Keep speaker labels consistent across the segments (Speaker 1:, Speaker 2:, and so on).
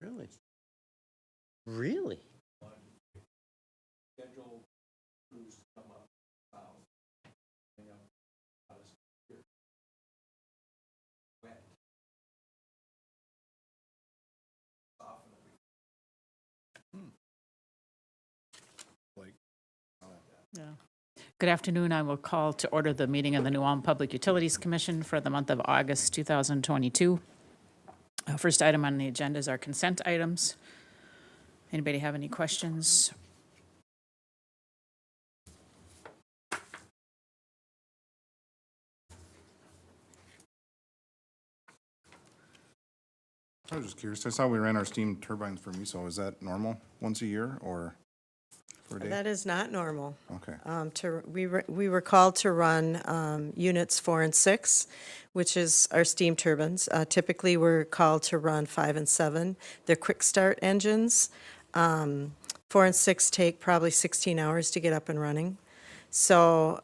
Speaker 1: Really? Really?
Speaker 2: Scheduled crews to come up south. Wet. Soften it.
Speaker 3: Like,
Speaker 4: Yeah. Good afternoon. I will call to order the meeting of the New Ulm Public Utilities Commission for the month of August 2022. First item on the agenda is our consent items. Anybody have any questions?
Speaker 3: I was just curious. I saw we ran our steam turbines for MISO. Is that normal once a year or for a day?
Speaker 5: That is not normal.
Speaker 3: Okay.
Speaker 5: We were called to run units 4 and 6, which is our steam turbines. Typically, we're called to run 5 and 7. They're quick start engines. 4 and 6 take probably 16 hours to get up and running. So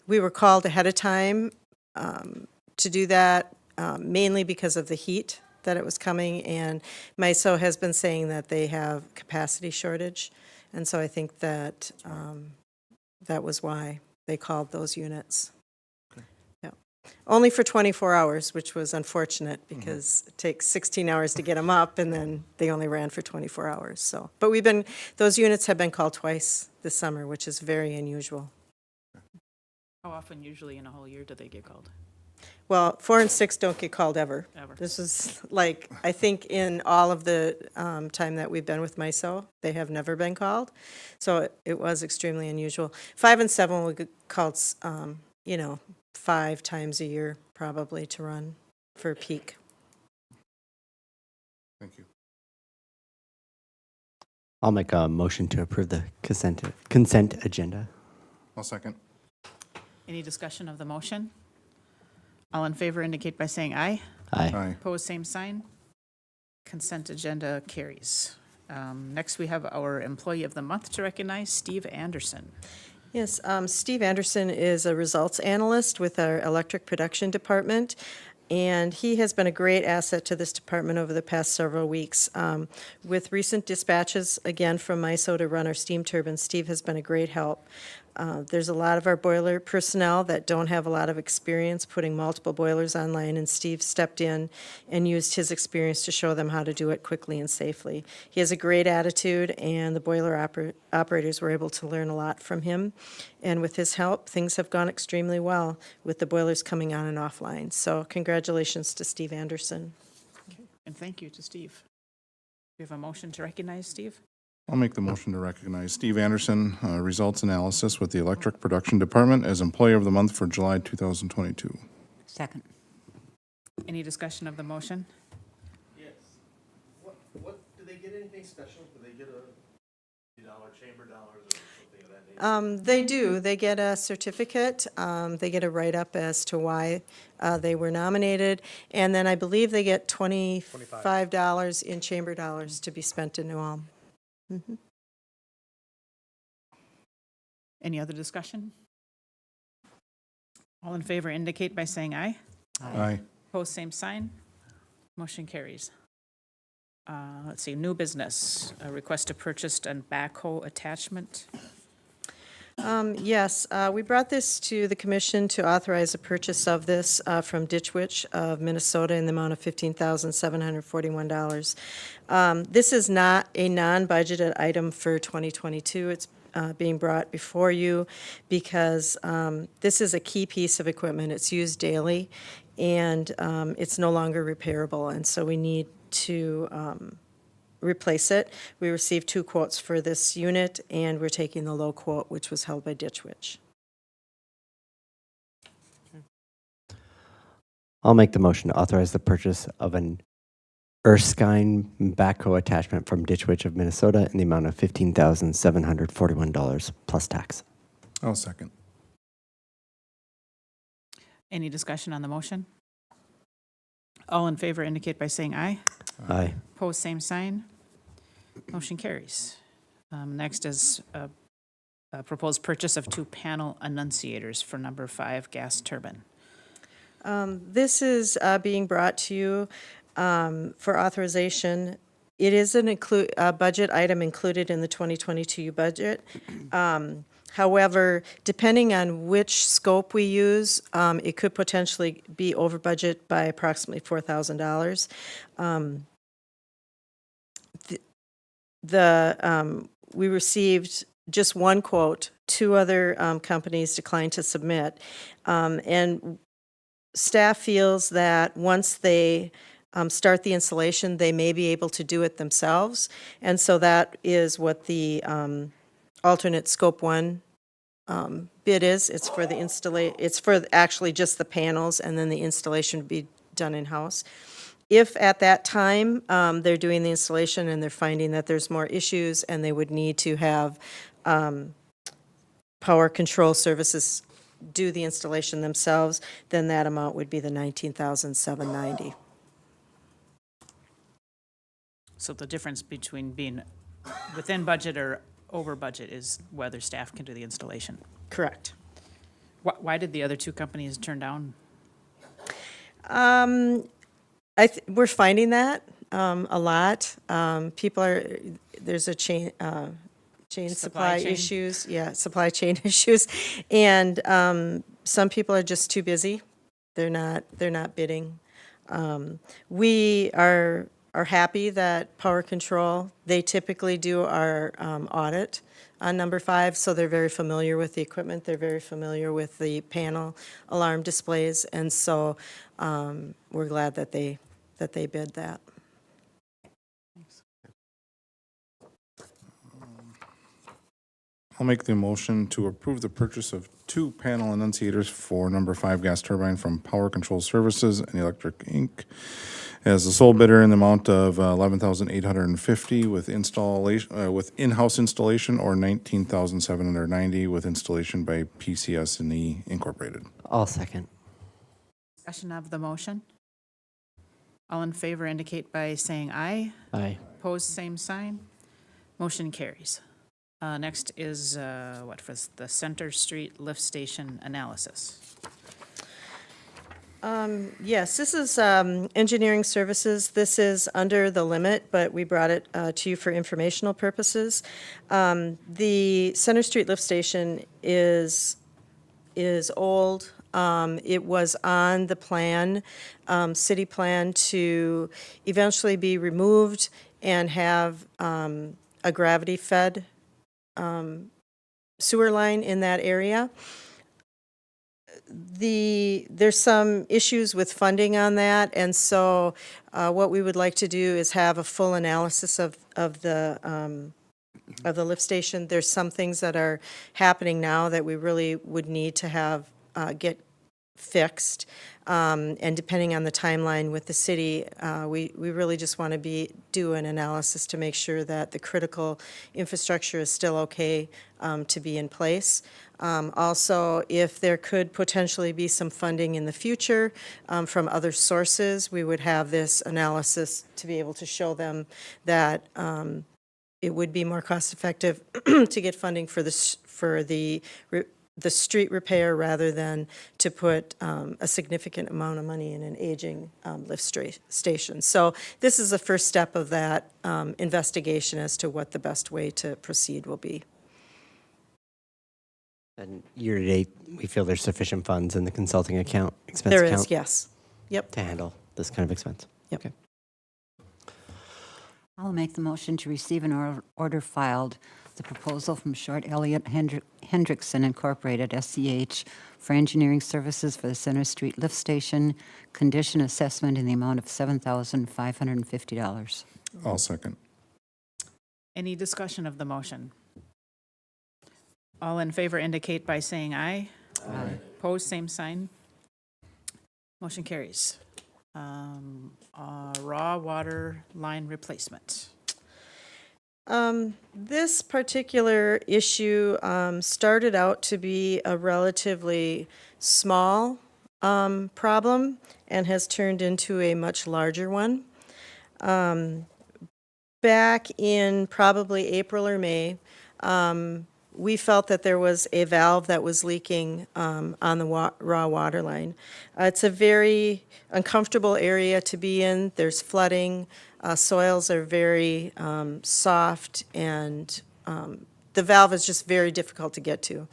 Speaker 5: we were called ahead of time to do that, mainly because of the heat that it was coming, and MISO has been saying that they have capacity shortage, and so I think that that was why they called those units.
Speaker 3: Okay.
Speaker 5: Yeah, only for 24 hours, which was unfortunate because it takes 16 hours to get them up, and then they only ran for 24 hours. So, but those units have been called twice this summer, which is very unusual.
Speaker 4: How often, usually in a whole year, do they get called?
Speaker 5: Well, 4 and 6 don't get called ever.
Speaker 4: Ever.
Speaker 5: This is like, I think in all of the time that we've been with MISO, they have never been called. So it was extremely unusual. 5 and 7 will get called, 5 times a year probably to run for peak.
Speaker 3: Thank you.
Speaker 1: I'll make a motion to approve the consent agenda.
Speaker 3: I'll second.
Speaker 4: Any discussion of the motion? All in favor indicate by saying aye.
Speaker 1: Aye.
Speaker 3: Aye.
Speaker 4: Opposed, same sign. Consent agenda carries. Next, we have our Employee of the Month to recognize, Steve Anderson.
Speaker 5: Yes, Steve Anderson is a results analyst with our electric production department, and he has been a great asset to this department over the past several weeks. With recent dispatches, again, from MISO to run our steam turbines, Steve has been a great help. There's a lot of our boiler personnel that don't have a lot of experience putting multiple boilers online, and Steve stepped in and used his experience to show them how to do it quickly and safely. He has a great attitude, and the boiler operators were able to learn a lot from him. And with his help, things have gone extremely well with the boilers coming on and offline. So congratulations to Steve Anderson.
Speaker 4: And thank you to Steve. We have a motion to recognize Steve.
Speaker 3: I'll make the motion to recognize Steve Anderson, results analysis with the Electric Production Department as Employee of the Month for July 2022.
Speaker 6: Second.
Speaker 4: Any discussion of the motion?
Speaker 2: Yes. What, do they get anything special? Do they get a $50 chamber dollars or something of that nature?
Speaker 5: They do. They get a certificate. They get a write-up as to why they were nominated. And then I believe they get $25 in chamber dollars to be spent in New Ulm. Mm-hmm.
Speaker 4: Any other discussion? All in favor indicate by saying aye.
Speaker 3: Aye.
Speaker 4: Opposed, same sign. Motion carries. Let's see, new business, a request to purchase a backhoe attachment.
Speaker 5: Yes, we brought this to the commission to authorize the purchase of this from Ditch Witch of Minnesota in the amount of $15,741. This is not a non-budgeted item for 2022. It's being brought before you because this is a key piece of equipment. It's used daily, and it's no longer repairable, and so we need to replace it. We received 2 quotes for this unit, and we're taking the low quote, which was held by Ditch Witch.
Speaker 1: I'll make the motion to authorize the purchase of an Erskine backhoe attachment from Ditch Witch of Minnesota in the amount of $15,741 plus tax.
Speaker 3: I'll second.
Speaker 4: Any discussion on the motion? All in favor indicate by saying aye.
Speaker 1: Aye.
Speaker 4: Opposed, same sign. Motion carries. Next is a proposed purchase of 2 panel Enunciators for number 5 gas turbine.
Speaker 5: This is being brought to you for authorization It is a budget item included in the 2022 budget. However, depending on which scope we use, it could potentially be over budget by approximately $4,000. We received just one quote. Two other companies declined to submit. And staff feels that once they start the installation, they may be able to do it themselves. And so that is what the alternate scope 1 bid is. It's for the it's for actually just the panels, and then the installation would be done in-house. If at that time they're doing the installation and they're finding that there's more issues and they would need to have power control services do the installation themselves, then that amount would be the $19,790.
Speaker 4: So the difference between being within budget or over budget is whether staff can do the installation.
Speaker 5: Correct.
Speaker 4: Why did the other two companies turn down?
Speaker 5: We're finding that a lot. There's a chain supply
Speaker 4: chain?
Speaker 5: issues. Yeah, supply chain issues, and some people are just too busy. They're not bidding. We are happy that Power Control, they typically do our audit on number 5, so they're very familiar with the equipment. They're very familiar with the panel alarm displays, and so we're glad that they bid that.
Speaker 3: I'll make the motion to approve the purchase of 2 panel enunciators for number 5 gas turbine from Power Control Services and Electric Inc. as the sole bidder in the amount of $11,850 with installation with in-house installation, or $19,790 with installation by PCS&E Incorporated.
Speaker 1: I'll second.
Speaker 4: Discussion of the motion. All in favor indicate by saying aye.
Speaker 1: Aye.
Speaker 4: Opposed, same sign. Motion carries. Next is, what was the Center Street Lift Station analysis?
Speaker 5: Yes, this is engineering services. This is under the limit, but we brought it to you for informational purposes. The Center Street Lift Station is old. It was on the plan, city plan, to eventually be removed and have a gravity-fed sewer line in that area. There's some issues with funding on that, and so what we would like to do is have a full analysis of the lift station. There's some things that are happening now that we really would need to have get fixed, and depending on the timeline with the city, we really just want to do an analysis to make sure that the critical infrastructure is still okay to be in place. Also, if there could potentially be some funding in the future from other sources, we would have this analysis to be able to show them that it would be more cost-effective to get funding for the street repair rather than to put a significant amount of money in an aging lift station. So this is the first step of that investigation as to what the best way to proceed will be.
Speaker 1: And year-to-date, we feel there's sufficient funds in the consulting account, expense
Speaker 5: There
Speaker 1: account,
Speaker 5: is, yes. Yep.
Speaker 1: to handle this kind of expense.
Speaker 5: Yep.
Speaker 1: Okay.
Speaker 6: I'll make the motion to receive and order filed the proposal from Short Elliott Hendrickson Incorporated, SCH, for engineering services for the Center Street Lift Station, condition assessment in the amount of $7,550.
Speaker 3: I'll second.
Speaker 4: Any discussion of the motion? All in favor indicate by saying aye. Aye. Opposed, same sign. Motion carries. Raw water line replacement.
Speaker 5: This particular issue started out to be a relatively small problem and has turned into a much larger one. Back in probably April or May, we felt that there was a valve that was leaking on the raw water line. It's a very uncomfortable area to be in. There's flooding. Soils are very soft, and the valve is just very difficult to get to.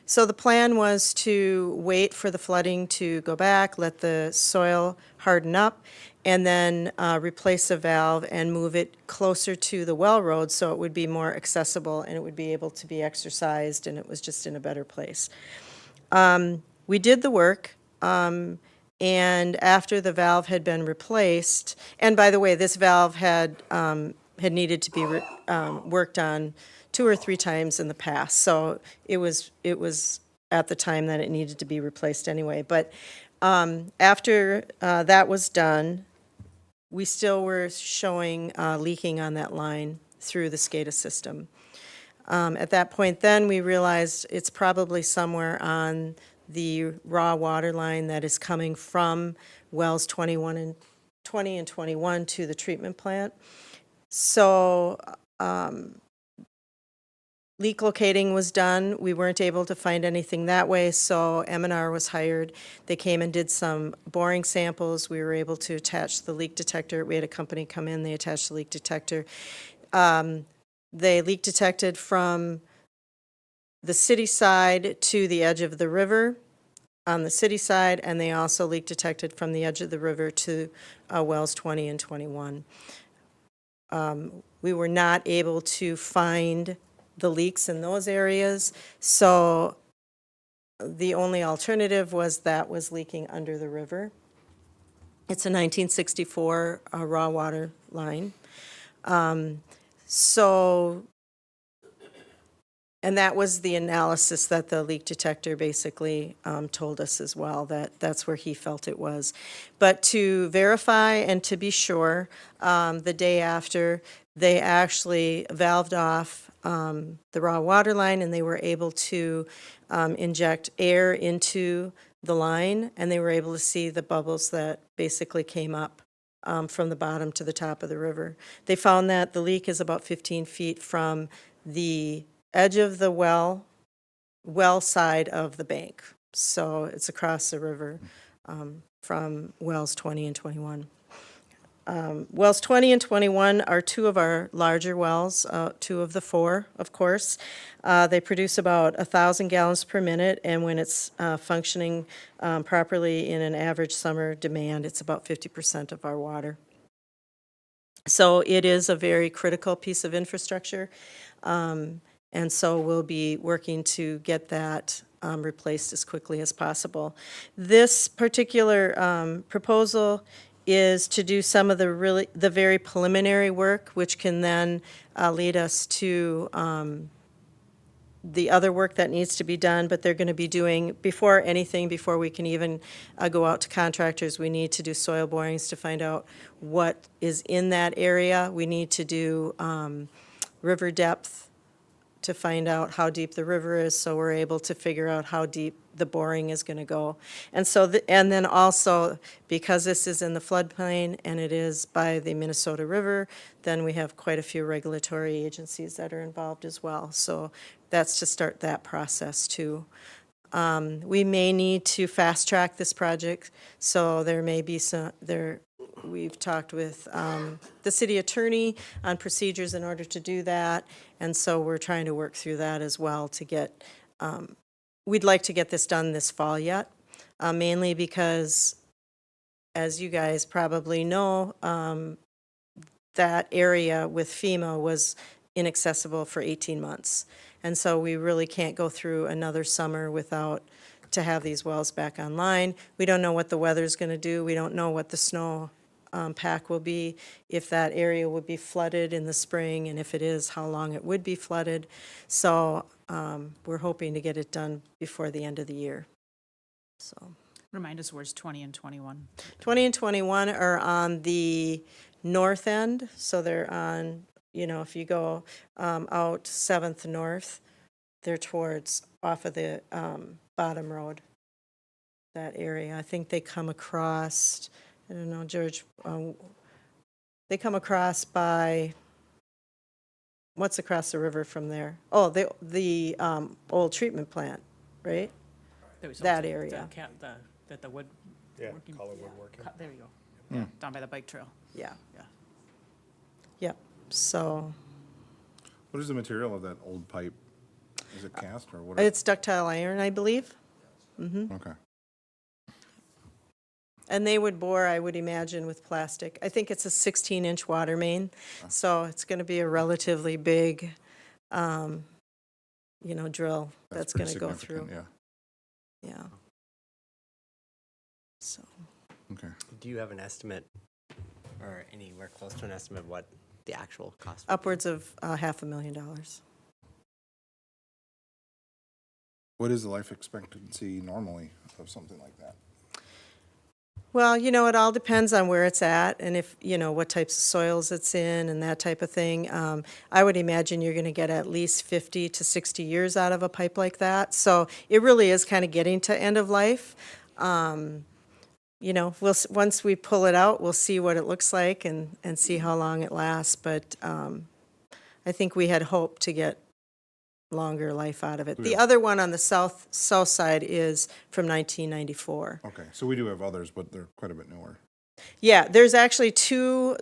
Speaker 5: So the plan was to wait for the flooding to go back, let the soil harden up, and then replace the valve and move it closer to the well road so it would be more accessible and it would be able to be exercised, and it was just in a better place. We did the work, and after the valve had been replaced, and by the way, this valve had needed to be worked on 2 or 3 times in the past, so it was at the time that it needed to be replaced anyway. But after that was done, we still were showing leaking on that line through the SCADA system. At that point, then, we realized it's probably somewhere on the raw water line that is coming from wells 20 and 21 to the treatment plant. So leak locating was done. We weren't able to find anything that way, so M&R was hired. They came and did some boring samples. We were able to attach the leak detector. We had a company come in, they attached the leak detector. They leak detected from the city side to the edge of the river on the city side, and they also leak detected from the edge of the river to wells 20 and 21. We were not able to find the leaks in those areas, so the only alternative was that was leaking under the river. It's a 1964 raw water line. And that was the analysis that the leak detector basically told us as well, that that's where he felt it was. But to verify and to be sure, the day after, they actually valved off the raw water line, and they were able to inject air into the line, and they were able to see the bubbles that basically came up from the bottom to the top of the river. They found that the leak is about 15 feet from the edge of the well side of the bank. So it's across the river from wells 20 and 21. Wells 20 and 21 are 2 of our larger wells, 2 of the 4, of course. They produce about 1,000 gallons per minute, and when it's functioning properly in an average summer demand, it's about 50% of our water. So it is a very critical piece of infrastructure, and so we'll be working to get that replaced as quickly as possible. This particular proposal is to do some of the very preliminary work, which can then lead us to the other work that needs to be done, but they're going to be doing, before we can even go out to contractors, we need to do soil borings to find out what is in that area. We need to do river depth to find out how deep the river is, so we're able to figure out how deep the boring is going to go. And so, and then also, because this is in the floodplain and it is by the Minnesota River, then we have quite a few regulatory agencies that are involved as well. So that's to start that process too. We may need to fast track this project, so there may be we've talked with the city attorney on procedures in order to do that, and so we're trying to work through that as well to get, we'd like to get this done this fall yet, mainly because, as you guys probably know, that area with FEMA was inaccessible for 18 months. And so we really can't go through another summer without to have these wells back online. We don't know what the weather's going to do. We don't know what the snow pack will be, if that area would be flooded in the spring, and if it is, how long it would be flooded. So we're hoping to get it done before the end of the year. So
Speaker 4: Remind us where's 20 and 21.
Speaker 5: 20 and 21 are on the north end, so they're on, if you go out 7th North, they're towards, off of the bottom road, that area. I think they come across, I don't know, George, they come across by, what's across the river from there? Oh, the old treatment plant, right? That area.
Speaker 4: The wood.
Speaker 2: Yeah,
Speaker 4: working-
Speaker 2: color woodworking.
Speaker 4: There you go. Yeah, down by the bike trail.
Speaker 5: Yeah.
Speaker 4: Yeah.
Speaker 5: Yep, so
Speaker 3: What is the material of that old pipe? Is it cast or what?
Speaker 5: it's ductile iron, I believe.
Speaker 3: Okay.
Speaker 5: And they would bore, I would imagine, with plastic. I think it's a 16-inch water main, so it's going to be a relatively big, drill that's going
Speaker 3: pretty
Speaker 5: to go through.
Speaker 3: significant,
Speaker 5: Yeah. So,
Speaker 3: Yeah, okay.
Speaker 1: Do you have an estimate or anywhere close to an estimate of what the actual cost?
Speaker 5: upwards of $500,000.
Speaker 3: What is the life expectancy normally of something like that?
Speaker 5: Well, it all depends on where it's at and if, what types of soils it's in and that type of thing. I would imagine you're going to get at least 50 to 60 years out of a pipe like that. So it really is kind of getting to end of life. Once we pull it out, we'll see what it looks like and see how long it lasts. But I think we had hoped to get longer life out of it. The
Speaker 3: Yeah.
Speaker 5: other one on the south side is from 1994.
Speaker 3: Okay, so we do have others, but they're quite a bit newer.
Speaker 5: Yeah, there's actually two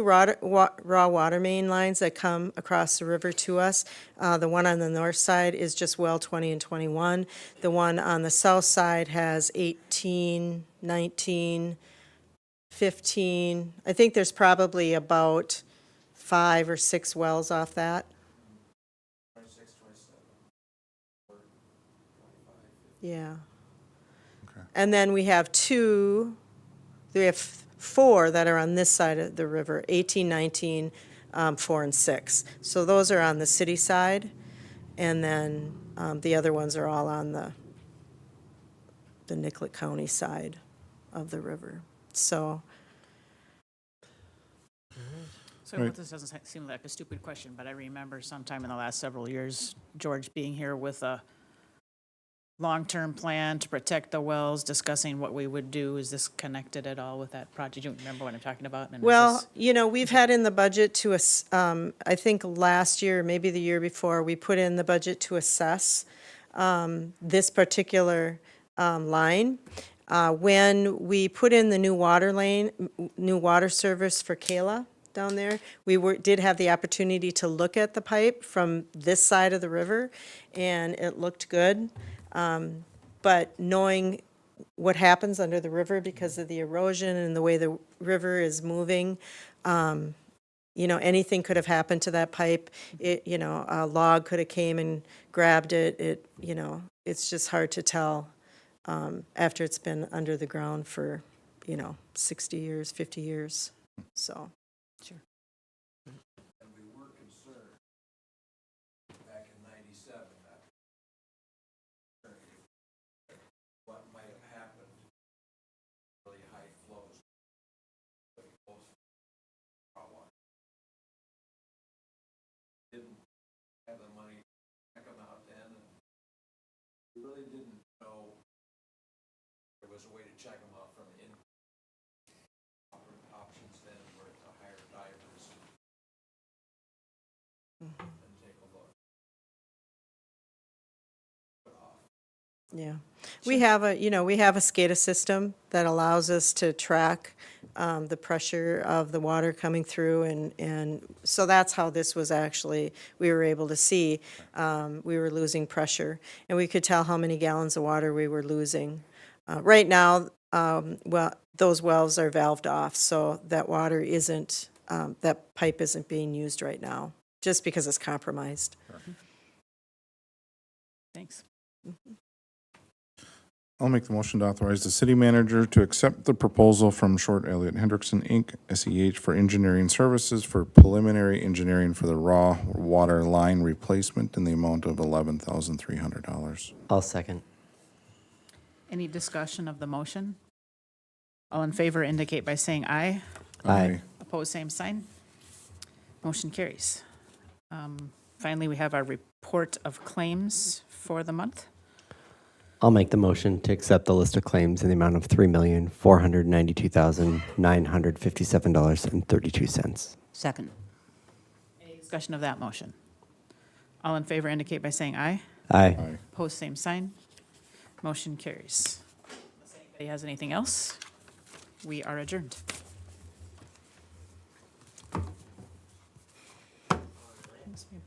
Speaker 5: raw water main lines that come across the river to us. The one on the north side is just well 20 and 21. The one on the south side has 18, 19, 15. I think there's probably about 5 or 6 wells off that.
Speaker 2: 26, 27, 25.
Speaker 5: Yeah.
Speaker 3: Okay.
Speaker 5: And then we have 4 that are on this side of the river, 18, 19, 4, and 6. So those are on the city side, and then the other ones are all on the Nicollet County side of the river. So,
Speaker 3: Right.
Speaker 4: This doesn't seem like a stupid question, but I remember sometime in the last several years, George being here with a long-term plan to protect the wells, discussing what we would do. Is this connected at all with that project? Do you remember what I'm talking about? And is
Speaker 5: well,
Speaker 4: this-
Speaker 5: we've had in the budget I think last year, maybe the year before, we put in the budget to assess this particular line. When we put in the new water service for Kayla down there, we did have the opportunity to look at the pipe from this side of the river, and it looked good. But knowing what happens under the river because of the erosion and the way the river is moving, anything could have happened to that pipe. A log could have came and grabbed it. It's just hard to tell after it's been under the ground for, 60 years, 50 years. So,
Speaker 2: And we were concerned back in 97 that what might have happened, really high flows, really close to raw water. Didn't have the money to check them out then, and we really didn't know there was a way to check them out from the options then were to hire divers and take a look.
Speaker 5: yeah. We have a SCADA system that allows us to track the pressure of the water coming through, and so that's how this was we were able to see, we were losing pressure, and we could tell how many gallons of water we were losing. Right now, those wells are valved off, so that that pipe isn't being used right now, just because it's compromised.
Speaker 4: Thanks.
Speaker 3: I'll make the motion to authorize the city manager to accept the proposal from Short Elliott Hendrickson, Inc., SEH, for engineering services for preliminary engineering for the raw water line replacement in the amount of $11,300.
Speaker 1: I'll second.
Speaker 4: Any discussion of the motion? All in favor indicate by saying aye.
Speaker 1: Aye.
Speaker 4: Opposed, same sign. Motion carries. Finally, we have our report of claims for the month.
Speaker 1: I'll make the motion to accept the list of claims in the amount of $3,492,957.32.
Speaker 6: Second.
Speaker 4: Any discussion of that motion? All in favor indicate by saying aye.
Speaker 1: Aye.
Speaker 3: Aye.
Speaker 4: Opposed, same sign. Motion carries. Unless anybody has anything else, we are adjourned. Thanks for your